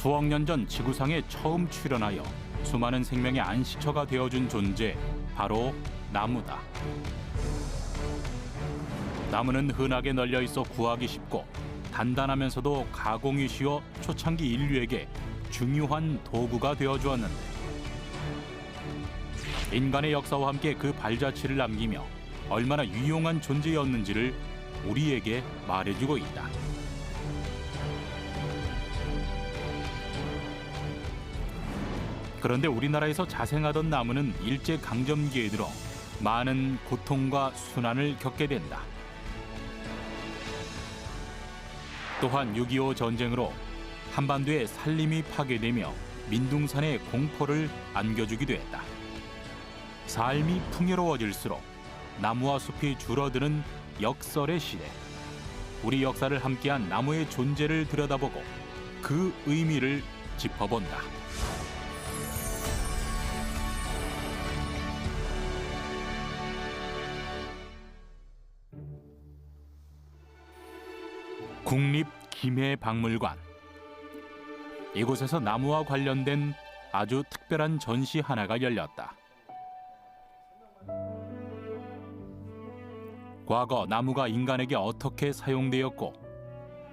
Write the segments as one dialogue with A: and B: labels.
A: 수억 년 전 지구상에 처음 출현하여 수많은 생명의 안식처가 되어준 존재, 바로 나무다. 나무는 흔하게 널려 있어 구하기 쉽고 단단하면서도 가공이 쉬워 초창기 인류에게 중요한 도구가 되어주었는데, 인간의 역사와 함께 그 발자취를 남기며 얼마나 유용한 존재였는지를 우리에게 말해주고 있다. 그런데 우리나라에서 자생하던 나무는 일제강점기에 들어 많은 고통과 순환을 겪게 된다. 또한 6.25 전쟁으로 한반도의 산림이 파괴되며 민둥산의 공포를 안겨주기도 했다. 삶이 풍요로워질수록 나무와 숲이 줄어드는 역설의 시대. 우리 역사를 함께한 나무의 존재를 들여다보고 그 의미를 짚어본다. 국립김해박물관. 이곳에서 나무와 관련된 아주 특별한 전시 하나가 열렸다. 과거 나무가 인간에게 어떻게 사용되었고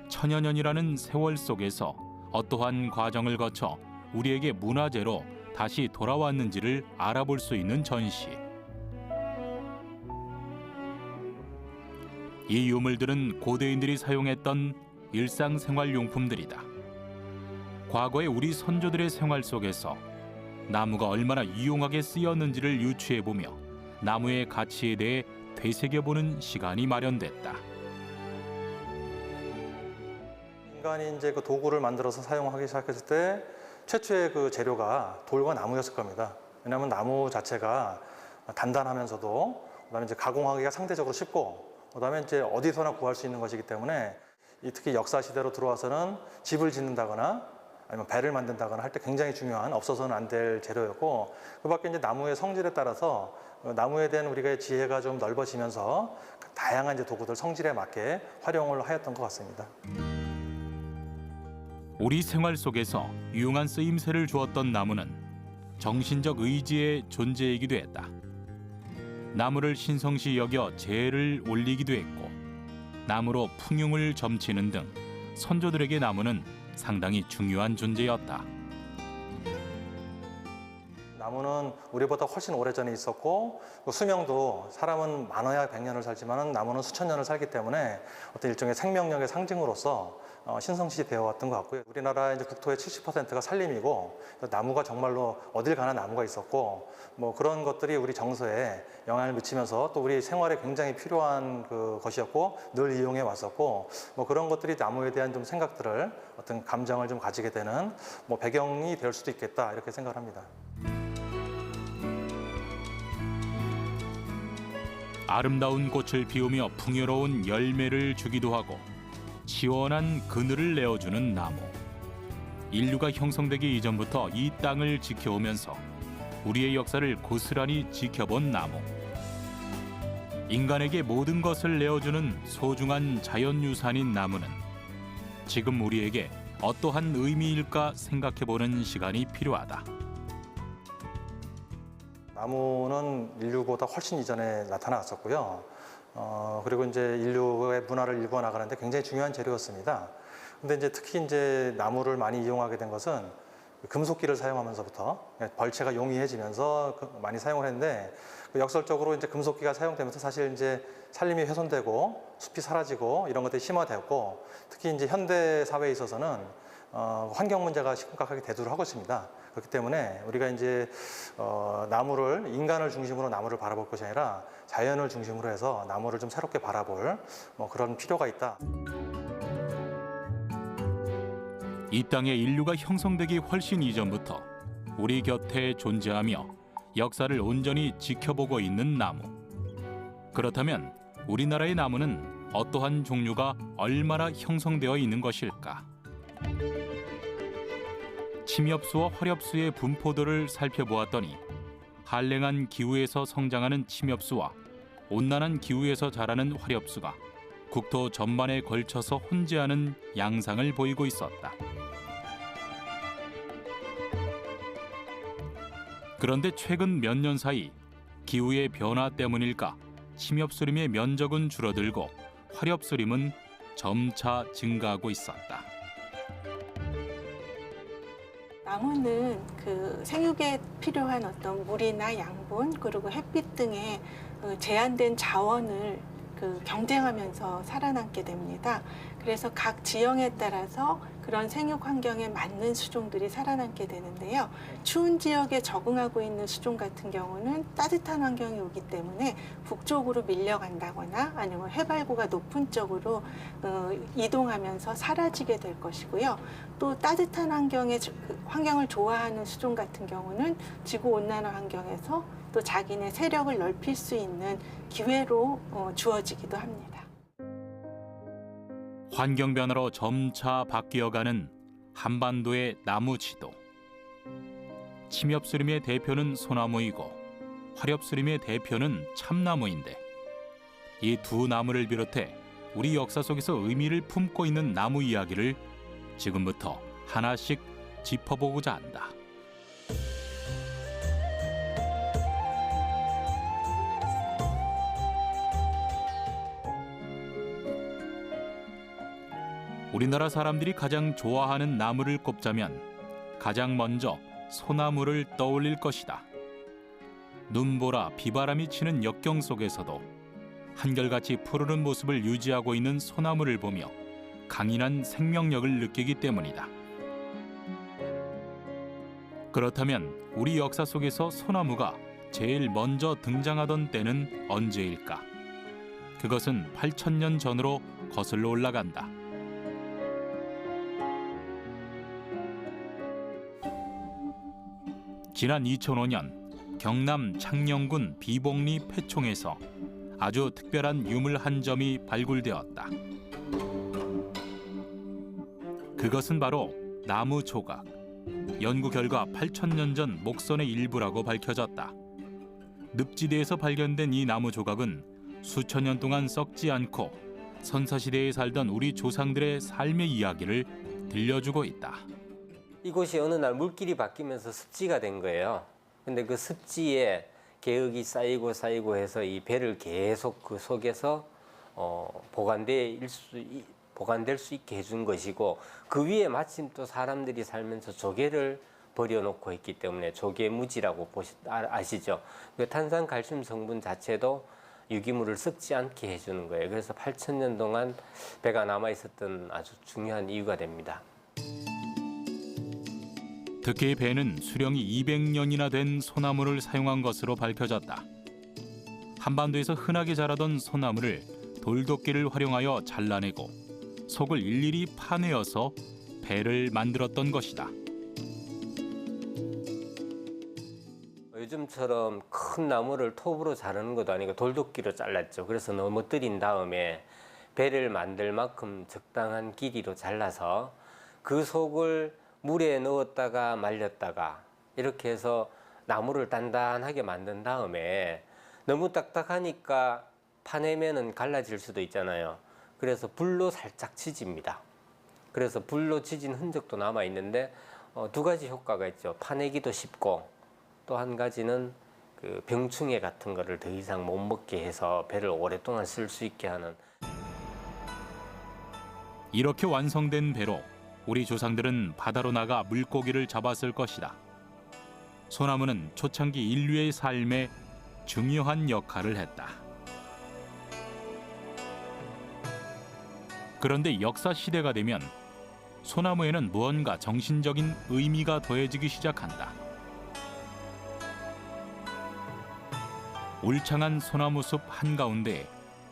A: 천여 년이라는 세월 속에서 어떠한 과정을 거쳐 우리에게 문화재로 다시 돌아왔는지를 알아볼 수 있는 전시. 이 유물들은 고대인들이 사용했던 일상생활용품들이다. 과거의 우리 선조들의 생활 속에서 나무가 얼마나 유용하게 쓰였는지를 유추해보며 나무의 가치에 대해 되새겨보는 시간이 마련됐다.
B: 인간이 이제 그 도구를 만들어서 사용하기 시작했을 때 최초의 그 재료가 돌과 나무였을 겁니다. 왜냐하면 나무 자체가 단단하면서도 그다음에 이제 가공하기가 상대적으로 쉽고 그다음에 이제 어디서나 구할 수 있는 것이기 때문에 특히 역사 시대로 들어와서는 집을 짓는다거나 아니면 배를 만든다거나 할 때 굉장히 중요한 없어서는 안 될 재료였고, 그밖에 이제 나무의 성질에 따라서 나무에 대한 우리가 지혜가 좀 넓어지면서 다양한 이제 도구들 성질에 맞게 활용을 하였던 것 같습니다.
A: 우리 생활 속에서 유용한 쓰임새를 주었던 나무는 정신적 의지의 존재이기도 했다. 나무를 신성시 여겨 제를 올리기도 했고 나무로 풍흉을 점치는 등 선조들에게 나무는 상당히 중요한 존재였다.
B: 나무는 우리보다 훨씬 오래전에 있었고 수명도 사람은 많아야 100년을 살지만 나무는 수천 년을 살기 때문에 어떤 일종의 생명력의 상징으로서 신성시 되어 왔던 것 같고요. 우리나라 이제 국토의 70%가 산림이고 나무가 정말로 어딜 가나 나무가 있었고 뭐 그런 것들이 우리 정서에 영향을 미치면서 또 우리 생활에 굉장히 필요한 것이었고 늘 이용해 왔었고 뭐 그런 것들이 나무에 대한 좀 생각들을 어떤 감정을 좀 가지게 되는 뭐 배경이 될 수도 있겠다 이렇게 생각을 합니다.
A: 아름다운 꽃을 피우며 풍요로운 열매를 주기도 하고 시원한 그늘을 내어주는 나무. 인류가 형성되기 이전부터 이 땅을 지켜오면서 우리의 역사를 고스란히 지켜본 나무. 인간에게 모든 것을 내어주는 소중한 자연유산인 나무는 지금 우리에게 어떠한 의미일까 생각해보는 시간이 필요하다.
B: 나무는 인류보다 훨씬 이전에 나타났었고요. 그리고 이제 인류의 문화를 일궈 나가는데 굉장히 중요한 재료였습니다. 근데 이제 특히 이제 나무를 많이 이용하게 된 것은 금속기를 사용하면서부터 벌채가 용이해지면서 많이 사용을 했는데 역설적으로 이제 금속기가 사용되면서 사실 이제 산림이 훼손되고 숲이 사라지고 이런 것들이 심화되었고 특히 이제 현대 사회에 있어서는 환경 문제가 심각하게 대두를 하고 있습니다. 그렇기 때문에 우리가 이제 나무를 인간을 중심으로 나무를 바라볼 것이 아니라 자연을 중심으로 해서 나무를 좀 새롭게 바라볼 뭐 그런 필요가 있다.
A: 이 땅에 인류가 형성되기 훨씬 이전부터 우리 곁에 존재하며 역사를 온전히 지켜보고 있는 나무. 그렇다면 우리나라의 나무는 어떠한 종류가 얼마나 형성되어 있는 것일까? 침엽수와 화렵수의 분포도를 살펴보았더니 한랭한 기후에서 성장하는 침엽수와 온난한 기후에서 자라는 화렵수가 국토 전반에 걸쳐서 혼재하는 양상을 보이고 있었다. 그런데 최근 몇 년 사이 기후의 변화 때문일까 침엽수림의 면적은 줄어들고 화렵수림은 점차 증가하고 있었다.
C: 나무는 그 생육에 필요한 어떤 물이나 양분 그리고 햇빛 등의 제한된 자원을 경쟁하면서 살아남게 됩니다. 그래서 각 지형에 따라서 그런 생육 환경에 맞는 수종들이 살아남게 되는데요. 추운 지역에 적응하고 있는 수종 같은 경우는 따뜻한 환경이 오기 때문에 북쪽으로 밀려간다거나 아니면 해발고가 높은 쪽으로 이동하면서 사라지게 될 것이고요. 또 따뜻한 환경을 좋아하는 수종 같은 경우는 지구 온난화 환경에서 또 자기네 세력을 넓힐 수 있는 기회로 주어지기도 합니다.
A: 환경 변화로 점차 바뀌어가는 한반도의 나무 지도. 침엽수림의 대표는 소나무이고 화렵수림의 대표는 참나무인데 이 두 나무를 비롯해 우리 역사 속에서 의미를 품고 있는 나무 이야기를 지금부터 하나씩 짚어보고자 한다. 우리나라 사람들이 가장 좋아하는 나무를 꼽자면 가장 먼저 소나무를 떠올릴 것이다. 눈보라 비바람이 치는 역경 속에서도 한결같이 푸르른 모습을 유지하고 있는 소나무를 보며 강인한 생명력을 느끼기 때문이다. 그렇다면 우리 역사 속에서 소나무가 제일 먼저 등장하던 때는 언제일까? 그것은 8,000년 전으로 거슬러 올라간다. 지난 2005년 경남 창녕군 비봉리 폐총에서 아주 특별한 유물 한 점이 발굴되었다. 그것은 바로 나무 조각. 연구 결과 8,000년 전 목선의 일부라고 밝혀졌다. 늪지대에서 발견된 이 나무 조각은 수천 년 동안 썩지 않고 선사시대에 살던 우리 조상들의 삶의 이야기를 들려주고 있다.
D: 이곳이 어느 날 물길이 바뀌면서 습지가 된 거예요. 근데 그 습지에 개흙이 쌓이고 해서 이 배를 계속 그 속에서 보관될 수 있게 해준 것이고, 그 위에 마침 또 사람들이 살면서 조개를 버려놓고 있기 때문에 조개무지라고 아시죠? 그 탄산칼슘 성분 자체도 유기물을 썩지 않게 해주는 거예요. 그래서 8,000년 동안 배가 남아 있었던 아주 중요한 이유가 됩니다.
A: 특히 배는 수령이 200년이나 된 소나무를 사용한 것으로 밝혀졌다. 한반도에서 흔하게 자라던 소나무를 돌도끼를 활용하여 잘라내고 속을 일일이 파내어서 배를 만들었던 것이다.
D: 요즘처럼 큰 나무를 톱으로 자르는 것도 아니고 돌도끼로 잘랐죠. 그래서 넘어뜨린 다음에 배를 만들 만큼 적당한 길이로 잘라서 그 속을 물에 넣었다가 말렸다가 이렇게 해서 나무를 단단하게 만든 다음에, 너무 딱딱하니까 파내면은 갈라질 수도 있잖아요. 그래서 불로 살짝 지집니다. 그래서 불로 지진 흔적도 남아 있는데 두 가지 효과가 있죠. 파내기도 쉽고 또 한 가지는 그 병충해 같은 거를 더 이상 못 먹게 해서 배를 오랫동안 쓸 수 있게 하는.
A: 이렇게 완성된 배로 우리 조상들은 바다로 나가 물고기를 잡았을 것이다. 소나무는 초창기 인류의 삶에 중요한 역할을 했다. 그런데 역사 시대가 되면 소나무에는 무언가 정신적인 의미가 더해지기 시작한다. 울창한 소나무 숲 한가운데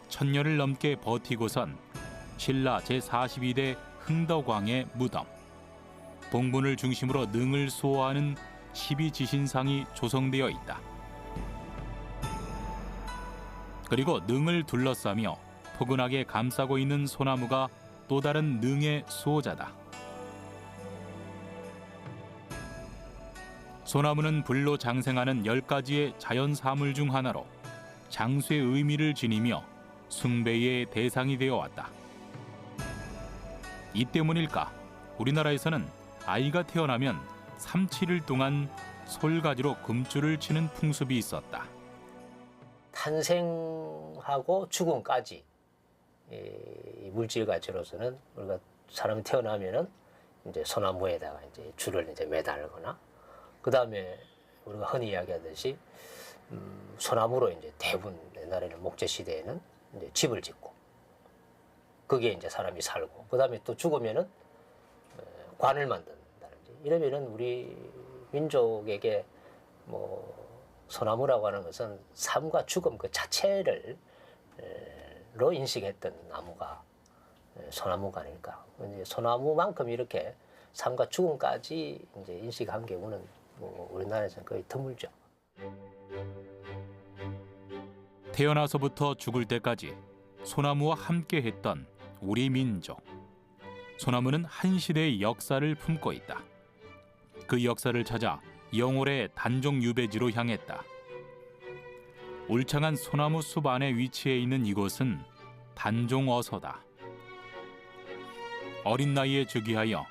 A: 1000년을 넘게 버티고선 신라 제42대 흥덕왕의 무덤, 봉분을 중심으로 능을 수호하는 12지신상이 조성되어 있다. 그리고 능을 둘러싸며 포근하게 감싸고 있는 소나무가 또 다른 능의 수호자다. 소나무는 불로 장생하는 10가지의 자연 사물 중 하나로 장수의 의미를 지니며 숭배의 대상이 되어 왔다. 이 때문일까? 우리나라에서는 아이가 태어나면 3, 7일 동안 솔가지로 금줄을 치는 풍습이 있었다.
E: 탄생하고 죽음까지 이 물질 가치로서는 우리가 사람이 태어나면은 이제 소나무에다가 이제 줄을 이제 매달거나, 그 다음에 우리가 흔히 이야기하듯이 소나무로 이제 대부분 옛날에는 목재 시대에는 이제 집을 짓고 거기에 이제 사람이 살고, 그 다음에 또 죽으면은 관을 만든다든지 이러면은 우리 민족에게 뭐 소나무라고 하는 것은 삶과 죽음 그 자체를 로 인식했던 나무가 소나무가 아닐까. 이제 소나무만큼 이렇게 삶과 죽음까지 이제 인식한 경우는 뭐 우리나라에서는 거의 드물죠.
A: 태어나서부터 죽을 때까지 소나무와 함께했던 우리 민족. 소나무는 한 시대의 역사를 품고 있다. 그 역사를 찾아 영월의 단종 유배지로 향했다. 울창한 소나무 숲 안에 위치해 있는 이곳은 단종어서다. 어린 나이에 즉위하여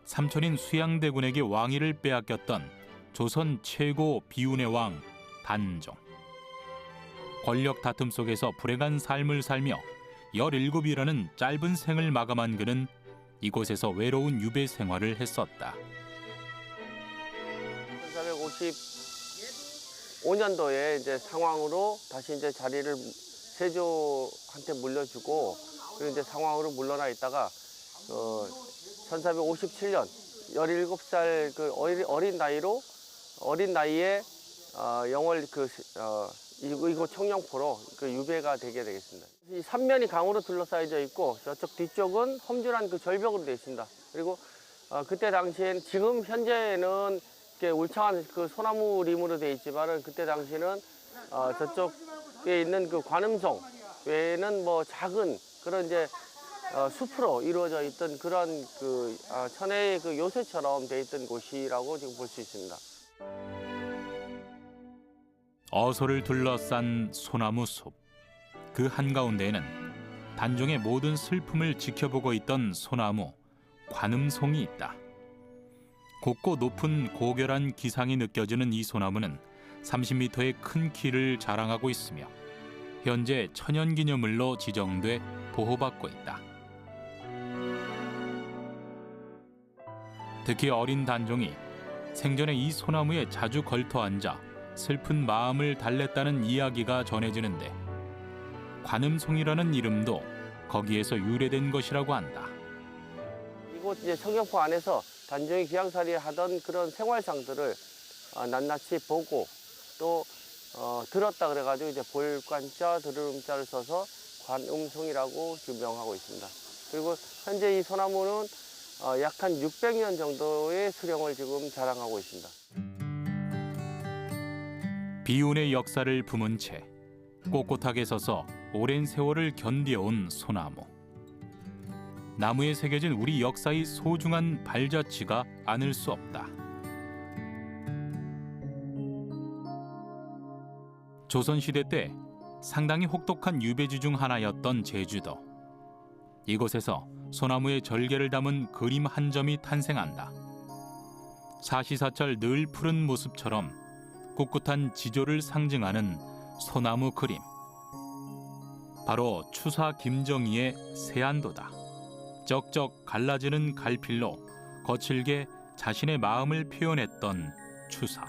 A: 삼촌인 수양대군에게 왕위를 빼앗겼던 조선 최고 비운의 왕 단종. 권력 다툼 속에서 불행한 삶을 살며 17이라는 짧은 생을 마감한 그는 이곳에서 외로운 유배 생활을 했었다.
F: 1455년도에 이제 상황으로 다시 이제 자리를 세조한테 물려주고, 그리고 이제 상황으로 물러나 있다가 1457년 17살 그 어린 나이에 영월 이곳 청령포로 그 유배가 되게 되겠습니다. 이 삼면이 강으로 둘러싸여져 있고 저쪽 뒤쪽은 험준한 그 절벽으로 되어 있습니다. 그리고 그때 당시엔 지금 현재는 이렇게 울창한 그 소나무 림으로 되어 있지만은 그때 당시는 저쪽에 있는 그 관음성 외에는 뭐 작은 그런 이제 숲으로 이루어져 있던 그런 그 천혜의 그 요새처럼 되어 있던 곳이라고 지금 볼 수 있습니다.
A: 어소를 둘러싼 소나무 숲. 그 한가운데에는 단종의 모든 슬픔을 지켜보고 있던 소나무 관음송이 있다. 곱고 높은 고결한 기상이 느껴지는 이 소나무는 30m의 큰 키를 자랑하고 있으며 현재 천연기념물로 지정돼 보호받고 있다. 특히 어린 단종이 생전에 이 소나무에 자주 걸터 앉아 슬픈 마음을 달랬다는 이야기가 전해지는데 관음송이라는 이름도 거기에서 유래된 것이라고 한다.
F: 이곳 이제 청령포 안에서 단종이 귀향살이 하던 그런 생활상들을 낱낱이 보고 또 들었다 그래가지고 이제 볼관자 들음자를 써서 관음송이라고 명하고 있습니다. 그리고 현재 이 소나무는 약 한 600년 정도의 수령을 지금 자랑하고 있습니다.
A: 비운의 역사를 품은 채 꼿꼿하게 서서 오랜 세월을 견뎌온 소나무. 나무에 새겨진 우리 역사의 소중한 발자취가 아닐 수 없다. 조선시대 때 상당히 혹독한 유배지 중 하나였던 제주도. 이곳에서 소나무의 절개를 담은 그림 한 점이 탄생한다. 사시사철 늘 푸른 모습처럼 꿋꿋한 지조를 상징하는 소나무 그림. 바로 추사 김정희의 세안도다. 쩍쩍 갈라지는 갈필로 거칠게 자신의 마음을 표현했던 추사.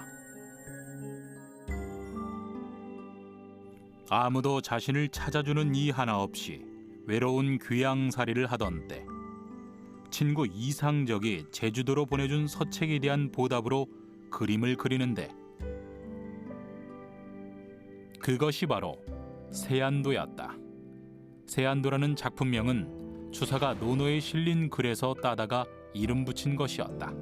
A: 아무도 자신을 찾아주는 이 하나 없이 외로운 귀양살이를 하던 때 친구 이상적이 제주도로 보내준 서책에 대한 보답으로 그림을 그리는데 그것이 바로 세안도였다. 세안도라는 작품명은 추사가 논어에 실린 글에서 따다가 이름 붙인 것이었다.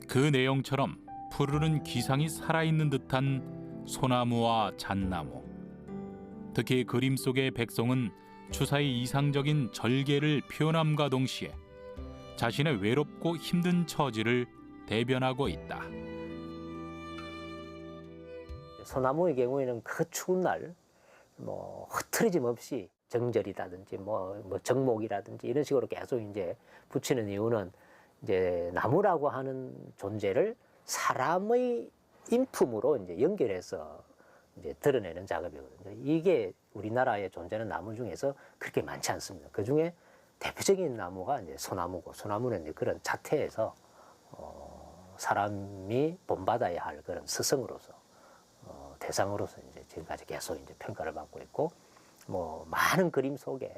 A: 그 내용처럼 푸르른 기상이 살아있는 듯한 소나무와 잣나무. 특히 그림 속의 백송은 추사의 이상적인 절개를 표현함과 동시에 자신의 외롭고 힘든 처지를 대변하고 있다.
E: 소나무의 경우에는 그 추운 날 흐트러짐 없이 정절이라든지 뭐 정목이라든지 이런 식으로 계속 이제 붙이는 이유는 이제 나무라고 하는 존재를 사람의 인품으로 이제 연결해서 이제 드러내는 작업이거든요. 이게 우리나라에 존재하는 나무 중에서 그렇게 많지 않습니다. 그 중에 대표적인 나무가 이제 소나무고, 소나무는 이제 그런 자태에서 사람이 본받아야 할 그런 스승으로서 대상으로서 이제 지금까지 계속 이제 평가를 받고 있고, 뭐 많은 그림 속에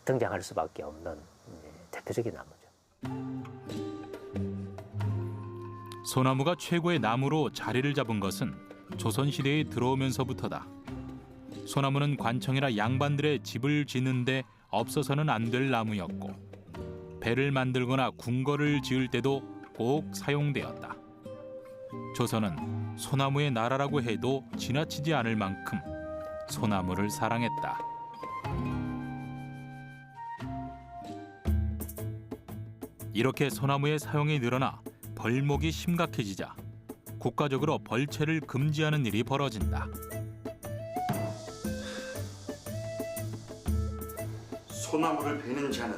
E: 등장할 수밖에 없는 대표적인 나무죠.
A: 소나무가 최고의 나무로 자리를 잡은 것은 조선시대에 들어오면서부터다. 소나무는 관청이나 양반들의 집을 짓는데 없어서는 안 될 나무였고, 배를 만들거나 궁궐을 지을 때도 꼭 사용되었다. 조선은 소나무의 나라라고 해도 지나치지 않을 만큼 소나무를 사랑했다. 이렇게 소나무의 사용이 늘어나 벌목이 심각해지자 국가적으로 벌채를 금지하는 일이 벌어진다.
G: 소나무를 베는 자는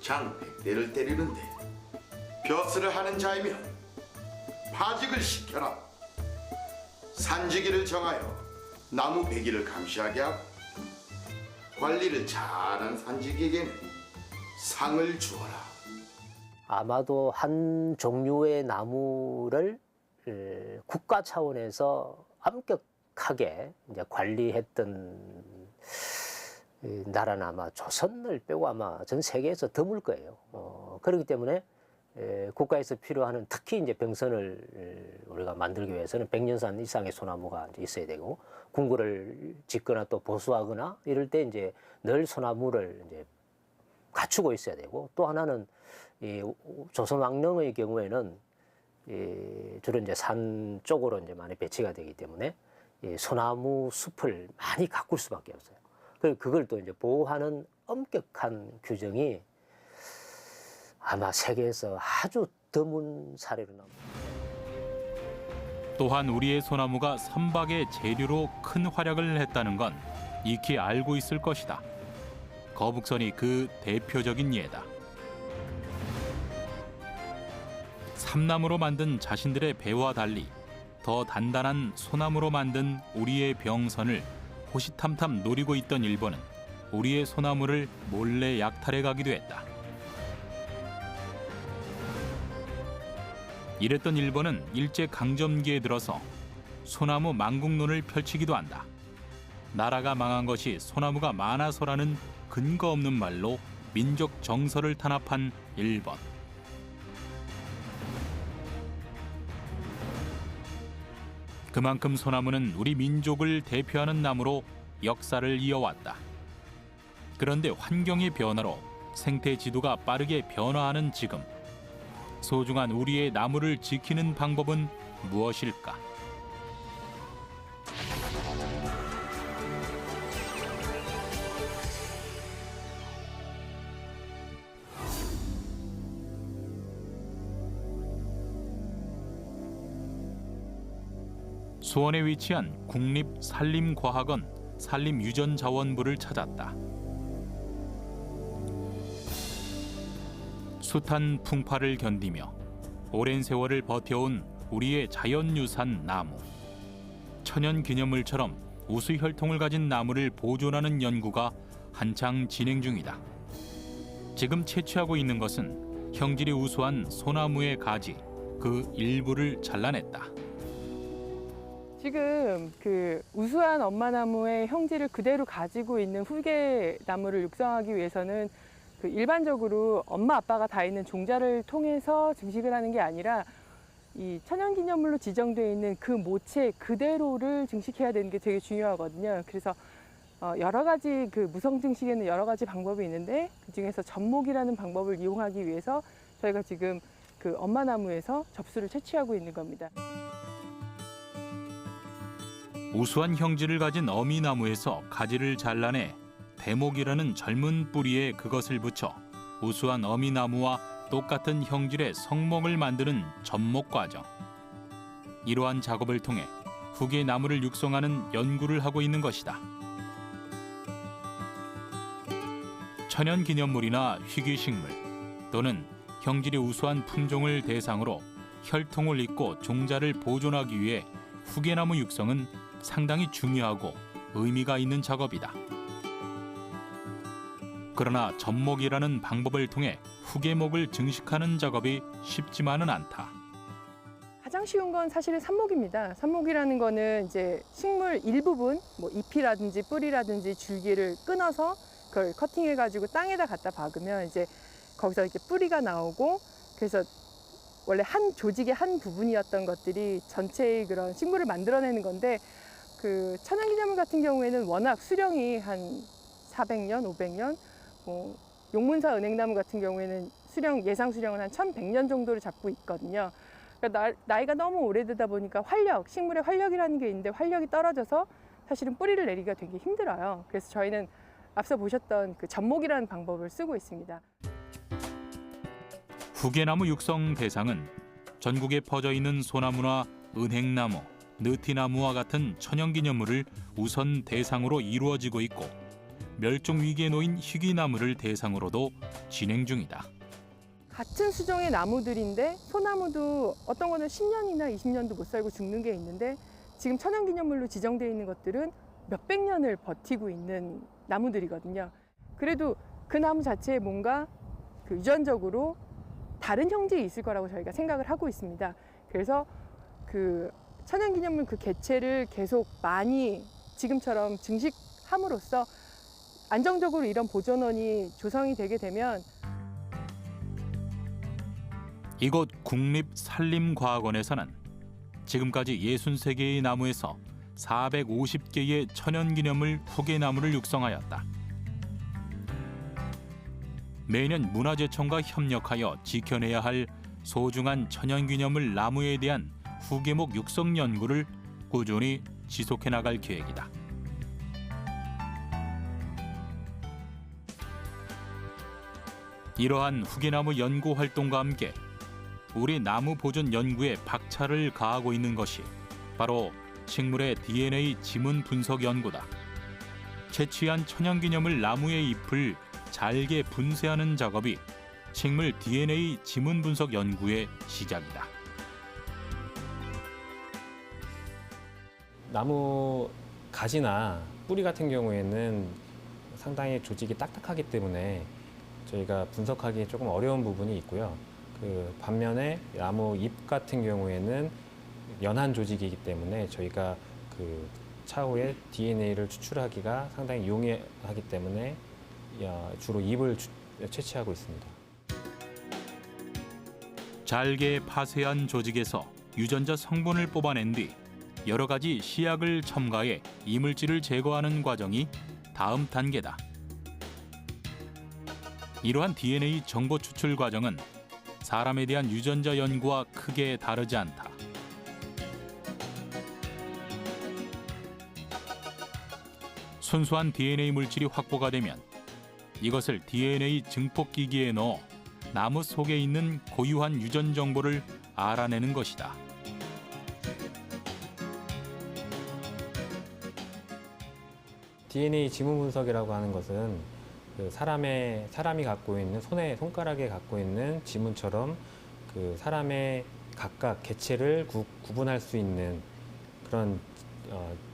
G: 장 100대를 때리는데 벼슬을 하는 자이면 파직을 시켜라. 산지기를 정하여 나무 베기를 감시하게 하고 관리를 잘한 산지기에게는 상을 주어라.
E: 아마도 한 종류의 나무를 국가 차원에서 엄격하게 이제 관리했던 나라는 아마 조선을 빼고 아마 전 세계에서 드물 거예요. 그렇기 때문에 국가에서 필요한 특히 이제 병선을 우리가 만들기 위해서는 100년산 이상의 소나무가 이제 있어야 되고, 궁궐을 짓거나 또 보수하거나 이럴 때 이제 늘 소나무를 이제 갖추고 있어야 되고, 또 하나는 이 조선 왕릉의 경우에는 주로 이제 산 쪽으로 이제 많이 배치가 되기 때문에 이 소나무 숲을 많이 가꿀 수밖에 없어요. 그걸 또 이제 보호하는 엄격한 규정이 아마 세계에서 아주 드문 사례로 나옵니다.
A: 또한 우리의 소나무가 선박의 재료로 큰 활약을 했다는 건 익히 알고 있을 것이다. 거북선이 그 대표적인 예다. 삼나무로 만든 자신들의 배와 달리 더 단단한 소나무로 만든 우리의 병선을 호시탐탐 노리고 있던 일본은 우리의 소나무를 몰래 약탈해 가기도 했다. 이랬던 일본은 일제강점기에 들어서 소나무 망국론을 펼치기도 한다. 나라가 망한 것이 소나무가 많아서라는 근거 없는 말로 민족 정서를 탄압한 일본. 그만큼 소나무는 우리 민족을 대표하는 나무로 역사를 이어왔다. 그런데 환경의 변화로 생태 지도가 빠르게 변화하는 지금, 소중한 우리의 나무를 지키는 방법은 무엇일까? 수원에 위치한 국립산림과학원 산림유전자원부를 찾았다. 숱한 풍파를 견디며 오랜 세월을 버텨온 우리의 자연유산 나무. 천연기념물처럼 우수혈통을 가진 나무를 보존하는 연구가 한창 진행 중이다. 지금 채취하고 있는 것은 형질이 우수한 소나무의 가지, 그 일부를 잘라냈다.
H: 지금 그 우수한 엄마나무의 형질을 그대로 가지고 있는 후계 나무를 육성하기 위해서는 그 일반적으로 엄마 아빠가 다 있는 종자를 통해서 증식을 하는 게 아니라 이 천연기념물로 지정되어 있는 그 모체 그대로를 증식해야 되는 게 되게 중요하거든요. 그래서 여러 가지 그 무성 증식에는 여러 가지 방법이 있는데 그 중에서 접목이라는 방법을 이용하기 위해서 저희가 지금 그 엄마나무에서 접수를 채취하고 있는 겁니다.
A: 우수한 형질을 가진 어미나무에서 가지를 잘라내 대목이라는 젊은 뿌리에 그것을 붙여 우수한 어미나무와 똑같은 형질의 성목을 만드는 접목 과정. 이러한 작업을 통해 후계 나무를 육성하는 연구를 하고 있는 것이다. 천연기념물이나 희귀식물 또는 형질이 우수한 품종을 대상으로 혈통을 잇고 종자를 보존하기 위해 후계나무 육성은 상당히 중요하고 의미가 있는 작업이다. 그러나 접목이라는 방법을 통해 후계목을 증식하는 작업이 쉽지만은 않다.
H: 가장 쉬운 건 사실은 삽목입니다. 삽목이라는 거는 이제 식물 일부분, 뭐 잎이라든지 뿌리라든지 줄기를 끊어서 그걸 커팅해가지고 땅에다 갖다 박으면 이제 거기서 이렇게 뿌리가 나오고, 그래서 원래 한 조직의 한 부분이었던 것들이 전체의 그런 식물을 만들어내는 건데, 그 천연기념물 같은 경우에는 워낙 수령이 한 400년, 500년, 용문사 은행나무 같은 경우에는 예상 수령은 한 1100년 정도를 잡고 있거든요. 그러니까 나이가 너무 오래되다 보니까 식물의 활력이라는 게 있는데 활력이 떨어져서 사실은 뿌리를 내리기가 되게 힘들어요. 그래서 저희는 앞서 보셨던 그 접목이라는 방법을 쓰고 있습니다.
A: 후계나무 육성 대상은 전국에 퍼져 있는 소나무나 은행나무, 느티나무와 같은 천연기념물을 우선 대상으로 이루어지고 있고, 멸종 위기에 놓인 희귀나무를 대상으로도 진행 중이다.
H: 같은 수종의 나무들인데 소나무도 어떤 거는 10년이나 20년도 못 살고 죽는 게 있는데, 지금 천연기념물로 지정되어 있는 것들은 몇백 년을 버티고 있는 나무들이거든요. 그래도 그 나무 자체에 뭔가 그 유전적으로 다른 형질이 있을 거라고 저희가 생각을 하고 있습니다. 그래서 그 천연기념물 그 개체를 계속 많이 지금처럼 증식함으로써 안정적으로 이런 보존원이 조성이 되게 되면,
A: 이곳 국립산림과학원에서는 지금까지 63개의 나무에서 450개의 천연기념물 후계나무를 육성하였다. 매년 문화재청과 협력하여 지켜내야 할 소중한 천연기념물 나무에 대한 후계목 육성 연구를 꾸준히 지속해 나갈 계획이다. 이러한 후계나무 연구 활동과 함께 우리 나무 보존 연구에 박차를 가하고 있는 것이 바로 식물의 DNA 지문 분석 연구다. 채취한 천연기념물 나무의 잎을 잘게 분쇄하는 작업이 식물 DNA 지문 분석 연구의 시작이다.
I: 나무 가지나 뿌리 같은 경우에는 상당히 조직이 딱딱하기 때문에 저희가 분석하기 조금 어려운 부분이 있고요. 그 반면에 나무 잎 같은 경우에는 연한 조직이기 때문에 저희가 그 차후에 DNA를 추출하기가 상당히 용이하기 때문에 주로 잎을 채취하고 있습니다.
A: 잘게 파쇄한 조직에서 유전자 성분을 뽑아낸 뒤 여러 가지 시약을 첨가해 이물질을 제거하는 과정이 다음 단계다. 이러한 DNA 정보 추출 과정은 사람에 대한 유전자 연구와 크게 다르지 않다. 순수한 DNA 물질이 확보가 되면 이것을 DNA 증폭기기에 넣어 나무 속에 있는 고유한 유전 정보를 알아내는 것이다.
I: DNA 지문 분석이라고 하는 것은 그 사람이 갖고 있는 손가락에 갖고 있는 지문처럼 그 사람의 각각 개체를 구분할 수 있는 그런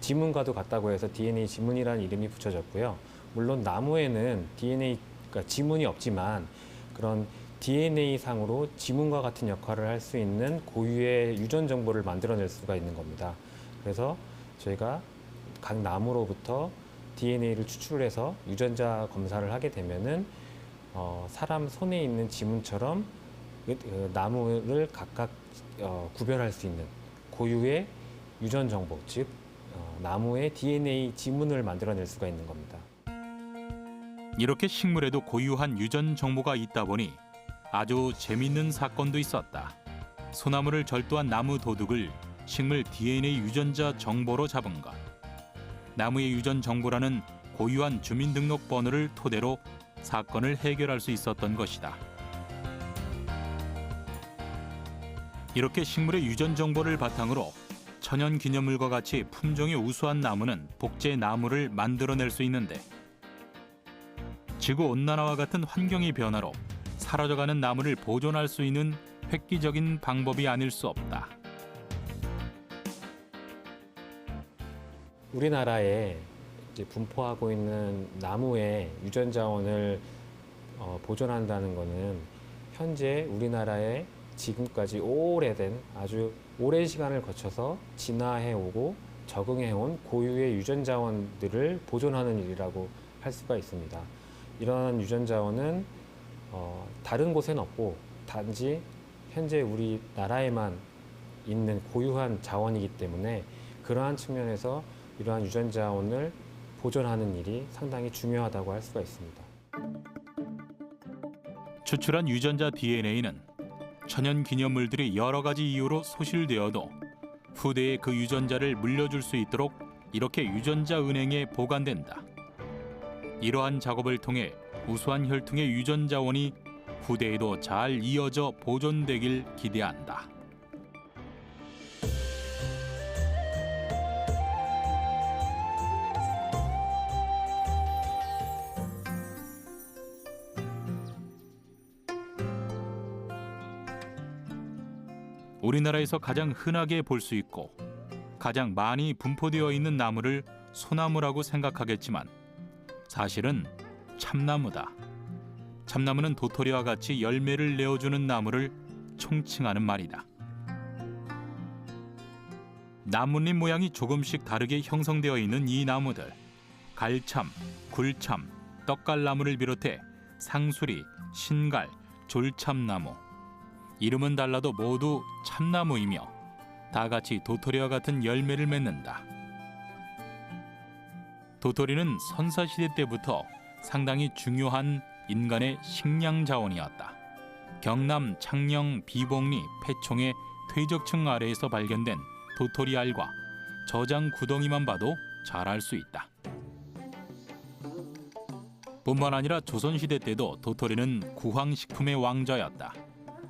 I: 지문과도 같다고 해서 DNA 지문이라는 이름이 붙여졌고요. 물론 나무에는 그러니까 지문이 없지만 그런 DNA 상으로 지문과 같은 역할을 할 수 있는 고유의 유전 정보를 만들어낼 수가 있는 겁니다. 그래서 저희가 각 나무로부터 DNA를 추출해서 유전자 검사를 하게 되면은 사람 손에 있는 지문처럼 나무를 각각 구별할 수 있는 고유의 유전 정보, 즉 나무의 DNA 지문을 만들어낼 수가 있는 겁니다.
A: 이렇게 식물에도 고유한 유전 정보가 있다 보니 아주 재밌는 사건도 있었다. 소나무를 절도한 나무 도둑을 식물 DNA 유전자 정보로 잡은 것. 나무의 유전 정보라는 고유한 주민등록번호를 토대로 사건을 해결할 수 있었던 것이다. 이렇게 식물의 유전 정보를 바탕으로 천연기념물과 같이 품종이 우수한 나무는 복제 나무를 만들어낼 수 있는데 지구온난화와 같은 환경의 변화로 사라져가는 나무를 보존할 수 있는 획기적인 방법이 아닐 수 없다.
I: 우리나라에 이제 분포하고 있는 나무의 유전자원을 보존한다는 것은 현재 우리나라에 지금까지 오래된 아주 오랜 시간을 거쳐서 진화해오고 적응해온 고유의 유전자원들을 보존하는 일이라고 할 수가 있습니다. 이런 유전자원은 다른 곳에는 없고 단지 현재 우리나라에만 있는 고유한 자원이기 때문에 그러한 측면에서 이러한 유전자원을 보존하는 일이 상당히 중요하다고 할 수가 있습니다.
A: 추출한 유전자 DNA는 천연 기념물들이 여러 가지 이유로 소실되어도 후대에 그 유전자를 물려줄 수 있도록 이렇게 유전자 은행에 보관된다. 이러한 작업을 통해 우수한 혈통의 유전자원이 후대에도 잘 이어져 보존되길 기대한다. 우리나라에서 가장 흔하게 볼 수 있고 가장 많이 분포되어 있는 나무를 소나무라고 생각하겠지만 사실은 참나무다. 참나무는 도토리와 같이 열매를 내어주는 나무를 총칭하는 말이다. 나뭇잎 모양이 조금씩 다르게 형성되어 있는 이 나무들, 갈참, 굴참, 떡갈나무를 비롯해 상수리, 신갈, 졸참나무, 이름은 달라도 모두 참나무이며 다 같이 도토리와 같은 열매를 맺는다. 도토리는 선사시대 때부터 상당히 중요한 인간의 식량 자원이었다. 경남 창녕 비봉리 패총의 퇴적층 아래에서 발견된 도토리 알과 저장 구덩이만 봐도 잘 알 수 있다. 뿐만 아니라 조선시대 때도 도토리는 구황식품의 왕자였다.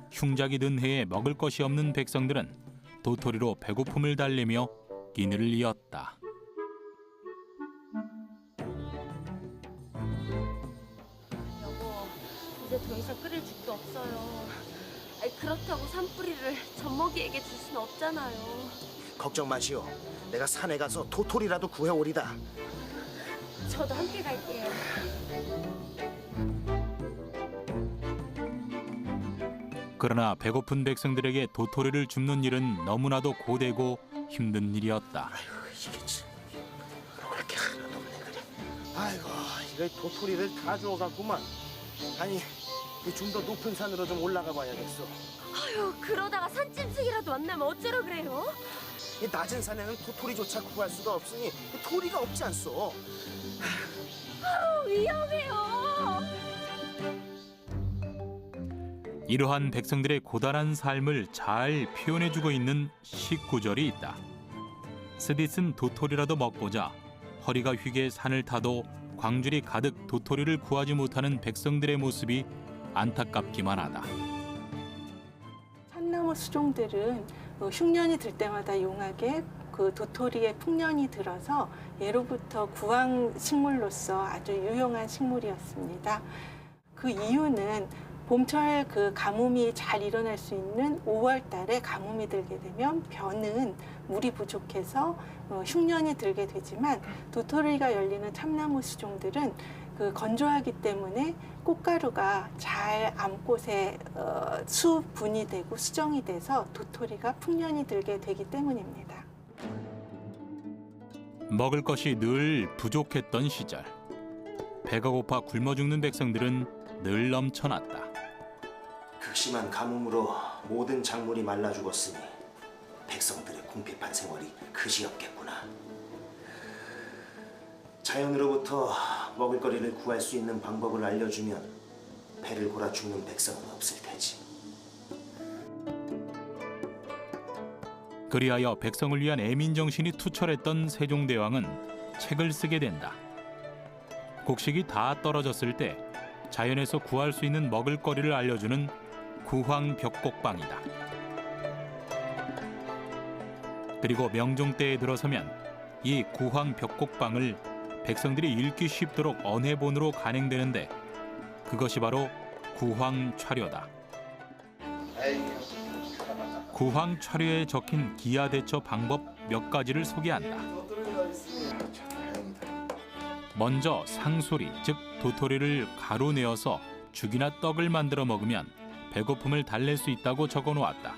A: 흉작이 든 해에 먹을 것이 없는 백성들은 도토리로 배고픔을 달래며 끼니를 이었다.
J: 여보, 이제 더 이상 끓일 죽도 없어요. 아니, 그렇다고 산뿌리를 젖먹이에게 줄 수는 없잖아요.
K: 걱정 마시오. 내가 산에 가서 도토리라도 구해오리다.
J: 저도 함께 갈게요.
A: 그러나 배고픈 백성들에게 도토리를 줍는 일은 너무나도 고되고 힘든 일이었다.
K: 아이고 이게 참 먹을 게 하나도 없네 그래. 아이고 이거 도토리를 다 주워갔구만. 아니 좀 더 높은 산으로 좀 올라가 봐야겠어.
J: 아유, 그러다가 산짐승이라도 만나면 어쩌려 그래요?
K: 이 낮은 산에는 도토리조차 구할 수가 없으니 토리가 없지 않소.
J: 아유, 위험해요.
A: 이러한 백성들의 고단한 삶을 잘 표현해주고 있는 시구절이 있다. 쓰디쓴 도토리라도 먹고자 허리가 휘게 산을 타도 광줄이 가득 도토리를 구하지 못하는 백성들의 모습이 안타깝기만 하다.
C: 참나무 수종들은 흉년이 들 때마다 용하게 그 도토리의 풍년이 들어서 예로부터 구황 식물로서 아주 유용한 식물이었습니다. 그 이유는 봄철 그 가뭄이 잘 일어날 수 있는 5월 달에 가뭄이 들게 되면 벼는 물이 부족해서 흉년이 들게 되지만 도토리가 열리는 참나무 수종들은 그 건조하기 때문에 꽃가루가 잘 암꽃에 수분이 되고 수정이 돼서 도토리가 풍년이 들게 되기 때문입니다.
A: 먹을 것이 늘 부족했던 시절, 배가 고파 굶어 죽는 백성들은 늘 넘쳐났다.
K: 극심한 가뭄으로 모든 작물이 말라 죽었으니 백성들의 궁핍한 생활이 그지없겠구나. 자연으로부터 먹을거리를 구할 수 있는 방법을 알려주면 배를 골아 죽는 백성은 없을 테지.
A: 그리하여 백성을 위한 애민정신이 투철했던 세종대왕은 책을 쓰게 된다. 곡식이 다 떨어졌을 때 자연에서 구할 수 있는 먹을거리를 알려주는 구황벽곡방이다. 그리고 명종 때에 들어서면 이 구황벽곡방을 백성들이 읽기 쉽도록 언해본으로 간행되는데 그것이 바로 구황차료다. 구황차료에 적힌 기아 대처 방법 몇 가지를 소개한다. 먼저 상소리, 즉 도토리를 가루 내어서 죽이나 떡을 만들어 먹으면 배고픔을 달랠 수 있다고 적어놓았다.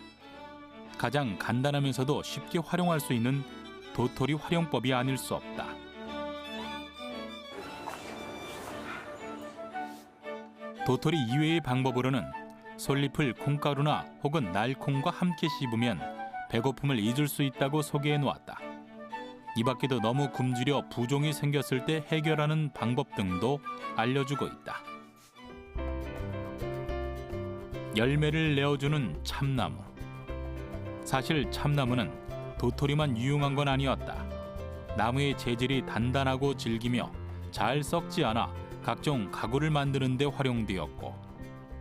A: 가장 간단하면서도 쉽게 활용할 수 있는 도토리 활용법이 아닐 수 없다. 도토리 이외의 방법으로는 솔잎을 콩가루나 혹은 날콩과 함께 씹으면 배고픔을 잊을 수 있다고 소개해 놓았다. 이 밖에도 너무 굶주려 부종이 생겼을 때 해결하는 방법 등도 알려주고 있다. 열매를 내어주는 참나무. 사실 참나무는 도토리만 유용한 건 아니었다. 나무의 재질이 단단하고 질기며 잘 썩지 않아 각종 가구를 만드는 데 활용되었고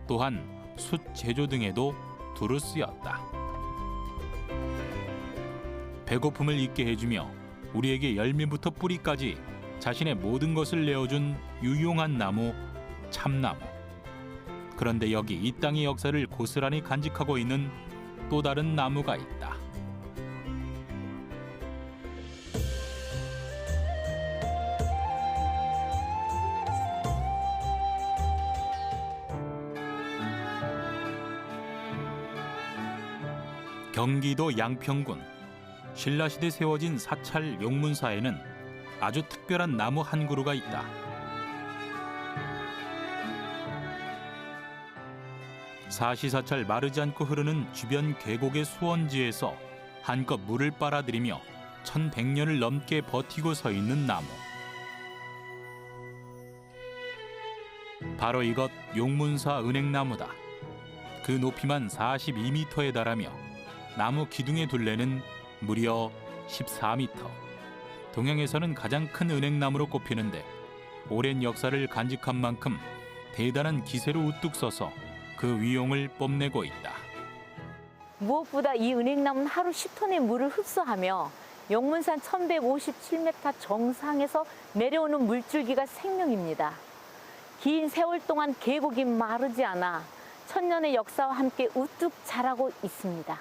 A: 또한 숯 제조 등에도 두루 쓰였다. 배고픔을 잊게 해주며 우리에게 열매부터 뿌리까지 자신의 모든 것을 내어준 유용한 나무, 참나무. 그런데 여기 이 땅의 역사를 고스란히 간직하고 있는 또 다른 나무가 있다. 경기도 양평군 신라시대 세워진 사찰 용문사에는 아주 특별한 나무 한 그루가 있다. 사시사철 마르지 않고 흐르는 주변 계곡의 수원지에서 한껏 물을 빨아들이며 1100년을 넘게 버티고 서 있는 나무. 바로 이것 용문사 은행나무다. 그 높이만 42m에 달하며 나무 기둥의 둘레는 무려 14m. 동양에서는 가장 큰 은행나무로 꼽히는데 오랜 역사를 간직한 만큼 대단한 기세로 우뚝 서서 그 위용을 뽐내고 있다.
L: 무엇보다 이 은행나무는 하루 10톤의 물을 흡수하며 용문산 1157m 정상에서 내려오는 물줄기가 생명입니다. 긴 세월 동안 계곡이 마르지 않아 천년의 역사와 함께 우뚝 자라고 있습니다.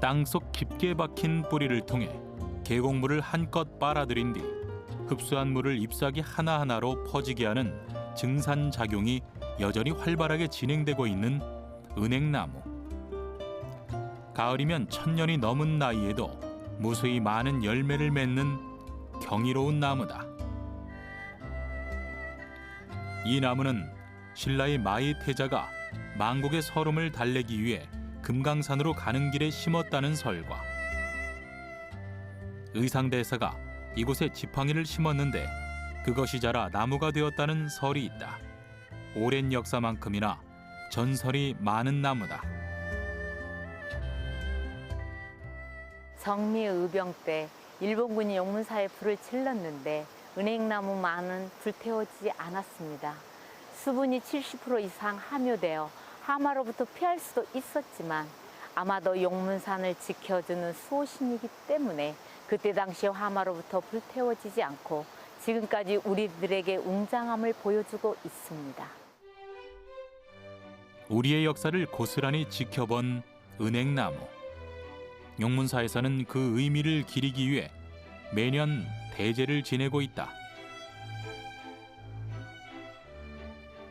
A: 땅속 깊게 박힌 뿌리를 통해 계곡물을 한껏 빨아들인 뒤 흡수한 물을 잎사귀 하나하나로 퍼지게 하는 증산작용이 여전히 활발하게 진행되고 있는 은행나무. 가을이면 1000년이 넘은 나이에도 무수히 많은 열매를 맺는 경이로운 나무다. 이 나무는 신라의 마이 태자가 망국의 서름을 달래기 위해 금강산으로 가는 길에 심었다는 설과 의상대사가 이곳에 지팡이를 심었는데 그것이 자라 나무가 되었다는 설이 있다. 오랜 역사만큼이나 전설이 많은 나무다.
L: 정미의병 때 일본군이 용문사에 불을 질렀는데 은행나무만은 불태워지지 않았습니다. 수분이 70% 이상 함유되어 하마로부터 피할 수도 있었지만 아마도 용문산을 지켜주는 수호신이기 때문에 그때 당시 화마로부터 불태워지지 않고 지금까지 우리들에게 웅장함을 보여주고 있습니다.
A: 우리의 역사를 고스란히 지켜본 은행나무. 용문사에서는 그 의미를 기리기 위해 매년 대제를 지내고 있다.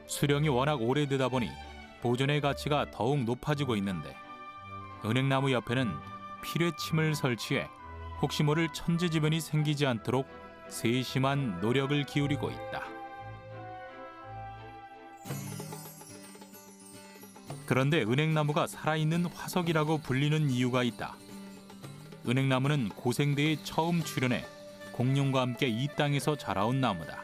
A: 수령이 워낙 오래되다 보니 보존의 가치가 더욱 높아지고 있는데 은행나무 옆에는 피뢰침을 설치해 혹시 모를 천재지변이 생기지 않도록 세심한 노력을 기울이고 있다. 그런데 은행나무가 살아있는 화석이라고 불리는 이유가 있다. 은행나무는 고생대에 처음 출현해 공룡과 함께 이 땅에서 자라온 나무다.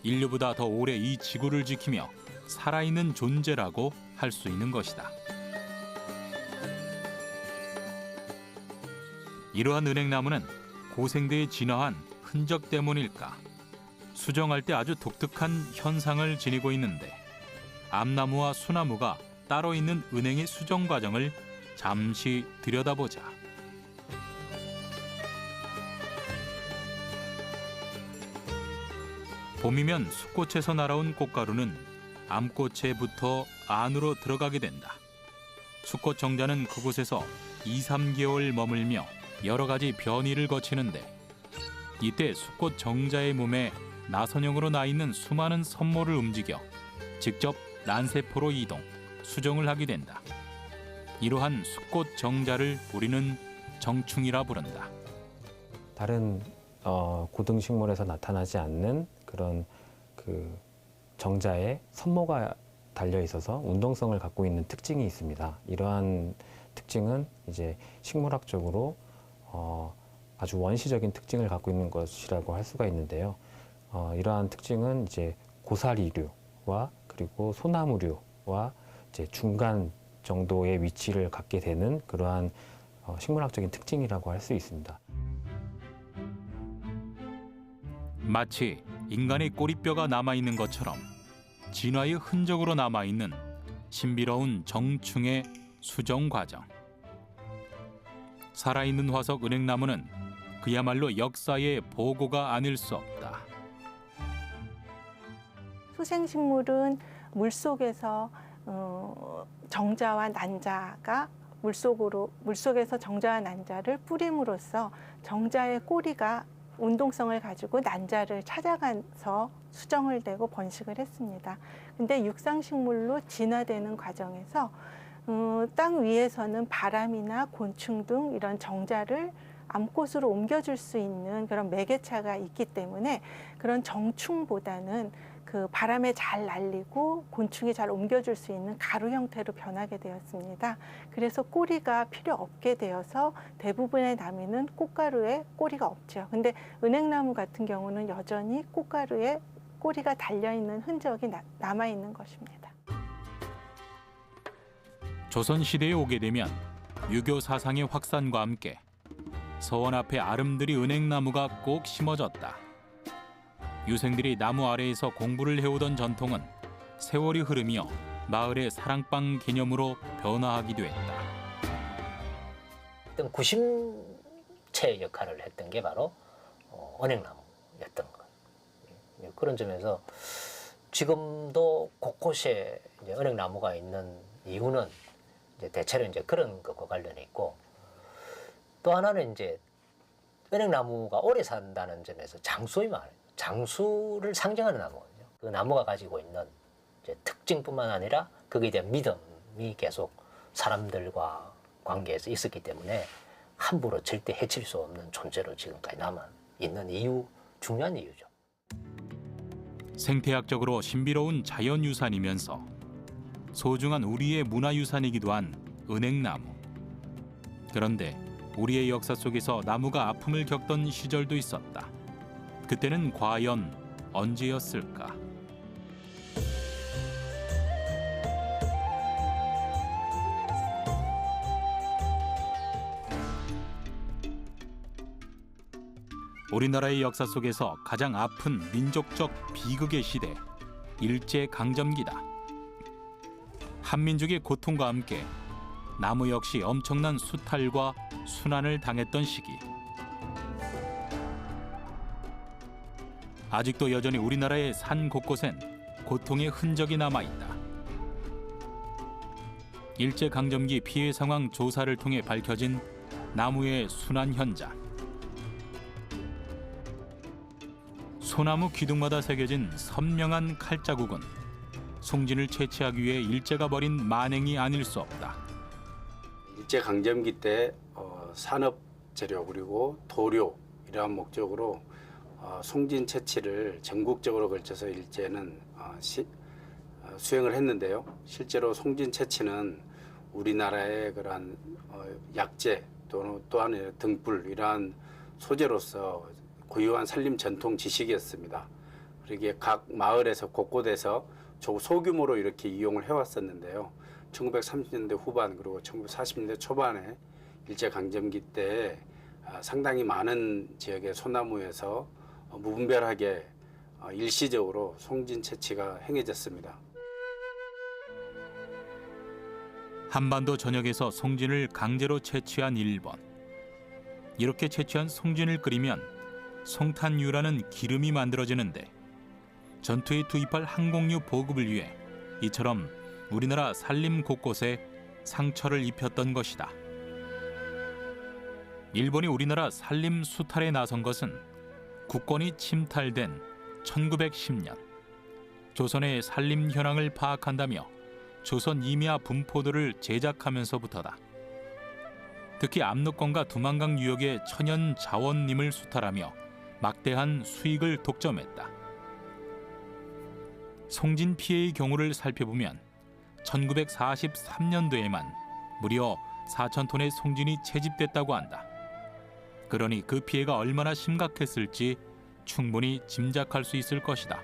A: 인류보다 더 오래 이 지구를 지키며 살아있는 존재라고 할 수 있는 것이다. 이러한 은행나무는 고생대에 진화한 흔적 때문일까? 수정할 때 아주 독특한 현상을 지니고 있는데 암나무와 수나무가 따로 있는 은행의 수정 과정을 잠시 들여다보자. 봄이면 숫꽃에서 날아온 꽃가루는 암꽃에 붙어 안으로 들어가게 된다. 숫꽃 정자는 그곳에서 2, 3개월 머물며 여러 가지 변이를 거치는데 이때 숫꽃 정자의 몸에 나선형으로 나 있는 수많은 선모를 움직여 직접 난세포로 이동, 수정을 하게 된다. 이러한 숫꽃 정자를 우리는 정충이라 부른다.
I: 다른 고등식물에서 나타나지 않는 그런 그 정자에 선모가 달려 있어서 운동성을 갖고 있는 특징이 있습니다. 이러한 특징은 이제 식물학적으로 아주 원시적인 특징을 갖고 있는 것이라고 할 수가 있는데요. 이러한 특징은 이제 고사리류와 그리고 소나무류와 이제 중간 정도의 위치를 갖게 되는 그러한 식물학적인 특징이라고 할 수 있습니다.
A: 마치 인간의 꼬리뼈가 남아있는 것처럼 진화의 흔적으로 남아있는 신비로운 정충의 수정 과정. 살아있는 화석 은행나무는 그야말로 역사의 보고가 아닐 수 없다.
C: 수생식물은 물속에서 정자와 난자가 물속에서 정자와 난자를 뿌림으로써 정자의 꼬리가 운동성을 가지고 난자를 찾아가서 수정을 되고 번식을 했습니다. 근데 육상식물로 진화되는 과정에서 땅 위에서는 바람이나 곤충 등 이런 정자를 암꽃으로 옮겨줄 수 있는 그런 매개차가 있기 때문에 그런 정충보다는 그 바람에 잘 날리고 곤충이 잘 옮겨줄 수 있는 가루 형태로 변하게 되었습니다. 그래서 꼬리가 필요 없게 되어서 대부분의 나무는 꽃가루에 꼬리가 없죠. 근데 은행나무 같은 경우는 여전히 꽃가루에 꼬리가 달려있는 흔적이 남아있는 것입니다.
A: 조선시대에 오게 되면 유교 사상의 확산과 함께 서원 앞에 아름드리 은행나무가 꼭 심어졌다. 유생들이 나무 아래에서 공부를 해오던 전통은 세월이 흐르며 마을의 사랑방 개념으로 변화하기도 했다.
E: 어떤 구심체 역할을 했던 게 바로 은행나무였던 것. 그런 점에서 지금도 곳곳에 이제 은행나무가 있는 이유는 이제 대체로 이제 그런 것과 관련해 있고, 또 하나는 이제 은행나무가 오래 산다는 점에서 장수의 말, 장수를 상징하는 나무거든요. 그 나무가 가지고 있는 이제 특징뿐만 아니라 거기에 대한 믿음이 계속 사람들과 관계에서 있었기 때문에 함부로 절대 해칠 수 없는 존재로 지금까지 남아 있는 이유, 중요한 이유죠.
A: 생태학적으로 신비로운 자연유산이면서 소중한 우리의 문화유산이기도 한 은행나무. 그런데 우리의 역사 속에서 나무가 아픔을 겪던 시절도 있었다. 그때는 과연 언제였을까? 우리나라의 역사 속에서 가장 아픈 민족적 비극의 시대, 일제강점기다. 한민족의 고통과 함께 나무 역시 엄청난 수탈과 순환을 당했던 시기. 아직도 여전히 우리나라의 산 곳곳엔 고통의 흔적이 남아있다. 일제강점기 피해 상황 조사를 통해 밝혀진 나무의 순환 현장. 소나무 기둥마다 새겨진 선명한 칼자국은 송진을 채취하기 위해 일제가 벌인 만행이 아닐 수 없다.
M: 일제강점기 때 산업 재료 그리고 도료 이러한 목적으로 송진 채취를 전국적으로 걸쳐서 일제는 수행을 했는데요. 실제로 송진 채취는 우리나라의 그러한 약재 또한 등불 이러한 소재로서 고유한 산림 전통 지식이었습니다. 그러기에 각 마을에서 곳곳에서 소규모로 이렇게 이용을 해왔었는데요. 1930년대 후반 그리고 1940년대 초반에 일제강점기 때 상당히 많은 지역의 소나무에서 무분별하게 일시적으로 송진 채취가 행해졌습니다.
A: 한반도 전역에서 송진을 강제로 채취한 일본. 이렇게 채취한 송진을 끓이면 송탄유라는 기름이 만들어지는데 전투에 투입할 항공유 보급을 위해 이처럼 우리나라 산림 곳곳에 상처를 입혔던 것이다. 일본이 우리나라 산림 수탈에 나선 것은 국권이 침탈된 1910년. 조선의 산림 현황을 파악한다며 조선 임야 분포도를 제작하면서부터다. 특히 압록강과 두만강 유역의 천연 자원림을 수탈하며 막대한 수익을 독점했다. 송진 피해의 경우를 살펴보면 1943년도에만 무려 4,000톤의 송진이 채집됐다고 한다. 그러니 그 피해가 얼마나 심각했을지 충분히 짐작할 수 있을 것이다.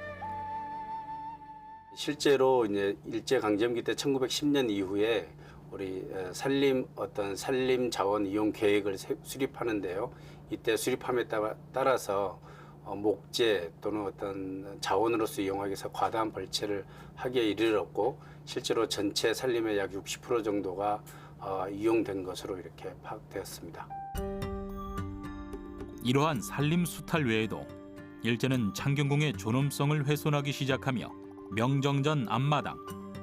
M: 실제로 이제 일제 강점기 때 1910년 이후에 우리 산림 자원 이용 계획을 수립하는데요. 이때 수립함에 따라서 목재 또는 어떤 자원으로서 이용하기 위해서 과다한 벌채를 하기에 이르렀고, 실제로 전체 산림의 약 60% 정도가 이용된 것으로 이렇게 파악되었습니다.
A: 이러한 산림 수탈 외에도 일제는 창경궁의 존엄성을 훼손하기 시작하며 명정전 앞마당,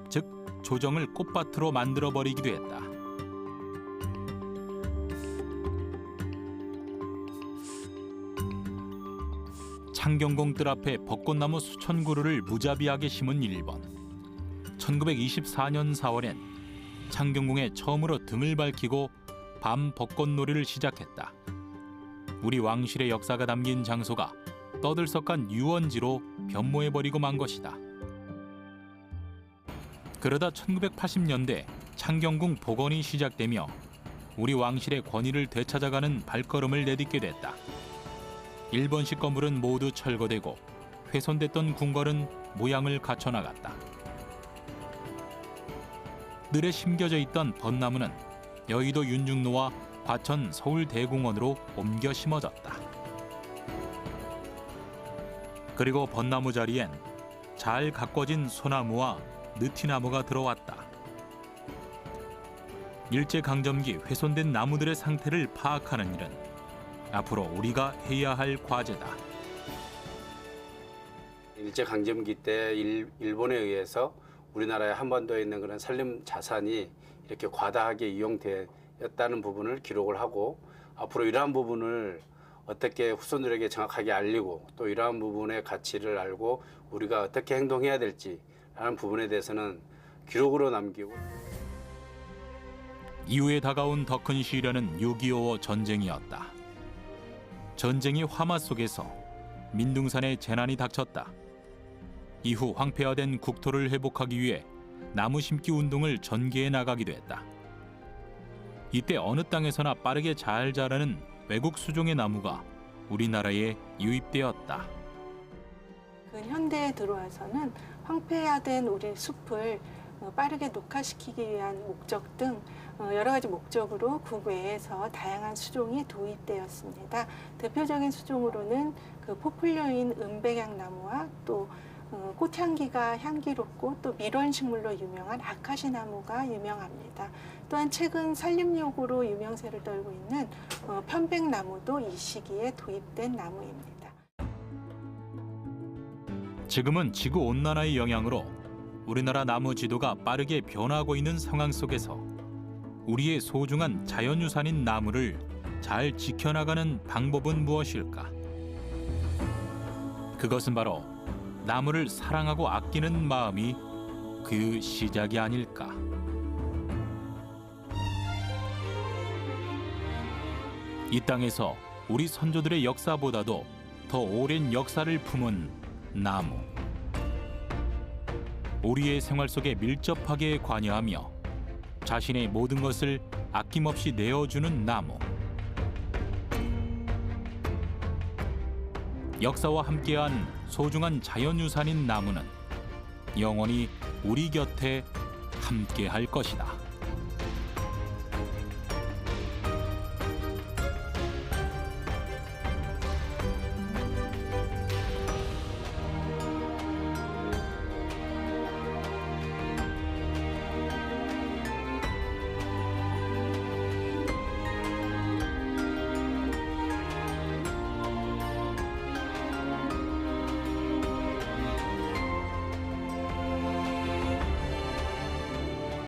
A: 즉 조정을 꽃밭으로 만들어버리기도 했다. 창경궁 뜰 앞에 벚꽃나무 수천 그루를 무자비하게 심은 일본. 1924년 4월엔 창경궁에 처음으로 등을 밝히고 밤 벚꽃놀이를 시작했다. 우리 왕실의 역사가 담긴 장소가 떠들썩한 유원지로 변모해버리고 만 것이다. 그러다 1980년대 창경궁 복원이 시작되며 우리 왕실의 권위를 되찾아가는 발걸음을 내딛게 됐다. 일본식 건물은 모두 철거되고 훼손됐던 궁궐은 모양을 갖춰나갔다. 늘에 심겨져 있던 벚나무는 여의도 윤중로와 과천 서울대공원으로 옮겨 심어졌다. 그리고 벚나무 자리엔 잘 가꿔진 소나무와 느티나무가 들어왔다. 일제강점기 훼손된 나무들의 상태를 파악하는 일은 앞으로 우리가 해야 할 과제다.
M: 일제강점기 때 일본에 의해서 우리나라의 한반도에 있는 그런 산림 자산이 이렇게 과다하게 이용되었다는 부분을 기록을 하고, 앞으로 이러한 부분을 어떻게 후손들에게 정확하게 알리고 또 이러한 부분의 가치를 알고 우리가 어떻게 행동해야 될지라는 부분에 대해서는 기록으로 남기고.
A: 이후에 다가온 더 큰 시련은 6.25 전쟁이었다. 전쟁이 화마 속에서 민둥산에 재난이 닥쳤다. 이후 황폐화된 국토를 회복하기 위해 나무 심기 운동을 전개해 나가기도 했다. 이때 어느 땅에서나 빠르게 잘 자라는 외국 수종의 나무가 우리나라에 유입되었다.
C: 현대에 들어와서는 황폐화된 우리 숲을 빠르게 녹화시키기 위한 목적 등 여러 가지 목적으로 국외에서 다양한 수종이 도입되었습니다. 대표적인 수종으로는 그 포플류인 은백향나무와 또 꽃향기가 향기롭고 또 밀원식물로 유명한 아카시 나무가 유명합니다. 또한 최근 산림욕으로 유명세를 떨고 있는 편백나무도 이 시기에 도입된 나무입니다.
A: 지금은 지구온난화의 영향으로 우리나라 나무 지도가 빠르게 변하고 있는 상황 속에서 우리의 소중한 자연유산인 나무를 잘 지켜나가는 방법은 무엇일까? 그것은 바로 나무를 사랑하고 아끼는 마음이 그 시작이 아닐까? 이 땅에서 우리 선조들의 역사보다도 더 오랜 역사를 품은 나무. 우리의 생활 속에 밀접하게 관여하며 자신의 모든 것을 아낌없이 내어주는 나무. 역사와 함께한 소중한 자연유산인 나무는 영원히 우리 곁에 함께할 것이다.